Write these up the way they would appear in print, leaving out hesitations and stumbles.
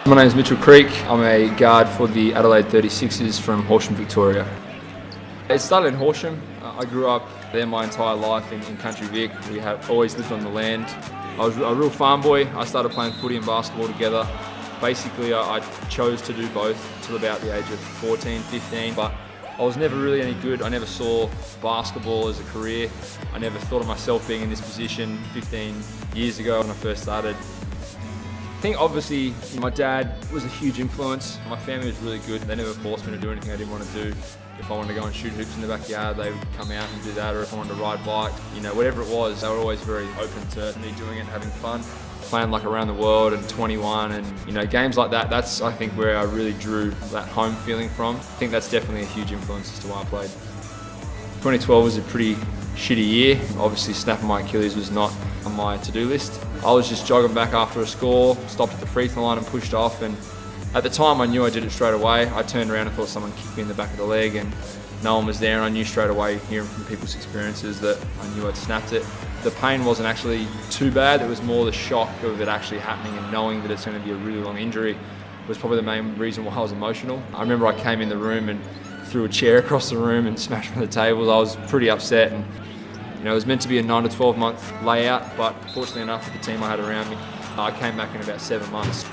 My name is Mitch Creek. I'm a guard for the Adelaide 36ers from Horsham, Victoria. It started in Horsham. I grew up there my entire life in Country Vic. We have always lived on the land. I was a real farm boy. I started playing footy and basketball together. Basically, I chose to do both till about the age of 14, 15, but I was never really any good. I never saw basketball as a career. I never thought of myself being in this position 15 years ago when I first started. I think obviously my dad was a huge influence. My family was really good. They never forced me to do anything I didn't want to do. If I wanted to go and shoot hoops in the backyard, they would come out and do that, or if I wanted to ride a bike, whatever it was, they were always very open to me doing it and having fun. Playing like around the world and 21 and games like that, that's I think where I really drew that home feeling from. I think that's definitely a huge influence as to why I played. 2012 was a pretty shitty year. Obviously snapping my Achilles was not on my to-do list. I was just jogging back after a score, stopped at the free throw line and pushed off, and at the time I knew I did it straight away. I turned around and thought someone kicked me in the back of the leg and no one was there, and I knew straight away, hearing from people's experiences, that I knew I'd snapped it. The pain wasn't actually too bad, it was more the shock of it actually happening and knowing that it's going to be a really long injury was probably the main reason why I was emotional. I remember I came in the room and threw a chair across the room and smashed one of the tables. I was pretty upset, and it was meant to be a 9 to 12 month layout, but fortunately enough with the team I had around me, I came back in about 7 months.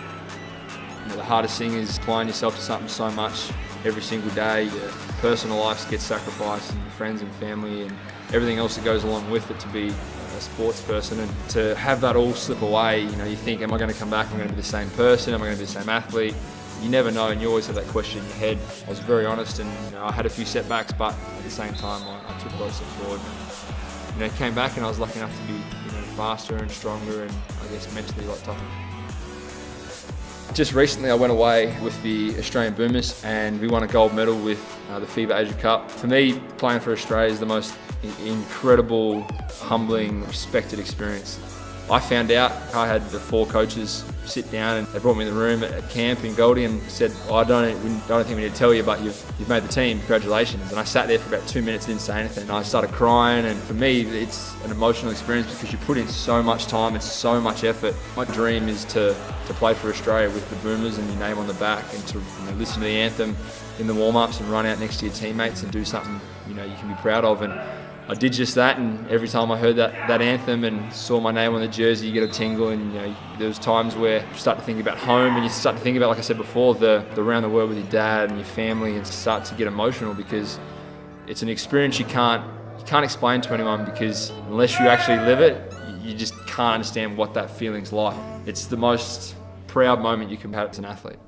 The hardest thing is applying yourself to something so much every single day. Your personal life gets sacrificed, and your friends and family and everything else that goes along with it to be a sports person, and to have that all slip away, you think, am I going to come back, am I going to be the same person, am I going to be the same athlete? You never know, and you always have that question in your head. I was very honest, and I had a few setbacks, but at the same time I took a lot of steps forward. Came back and I was lucky enough to be faster and stronger, and I guess mentally a lot tougher. Just recently I went away with the Australian Boomers and we won a gold medal with the FIBA Asia Cup. For me, playing for Australia is the most incredible, humbling, respected experience. I found out, I had the 4 coaches sit down and they brought me in the room at camp in Goldie and said, I don't think we need to tell you, but you've made the team, congratulations. And I sat there for about 2 minutes, didn't say anything. And I started crying, and for me, it's an emotional experience because you put in so much time and so much effort. My dream is to play for Australia with the Boomers and your name on the back, and to listen to the anthem in the warm-ups and run out next to your teammates and do something you can be proud of. And I did just that, and every time I heard that anthem and saw my name on the jersey, you get a tingle. And there was times where you start to think about home, and you start to think about, like I said before, the around the world with your dad and your family, and start to get emotional because it's an experience you can't explain to anyone, because unless you actually live it, you just can't understand what that feeling's like. It's the most proud moment you can have as an athlete.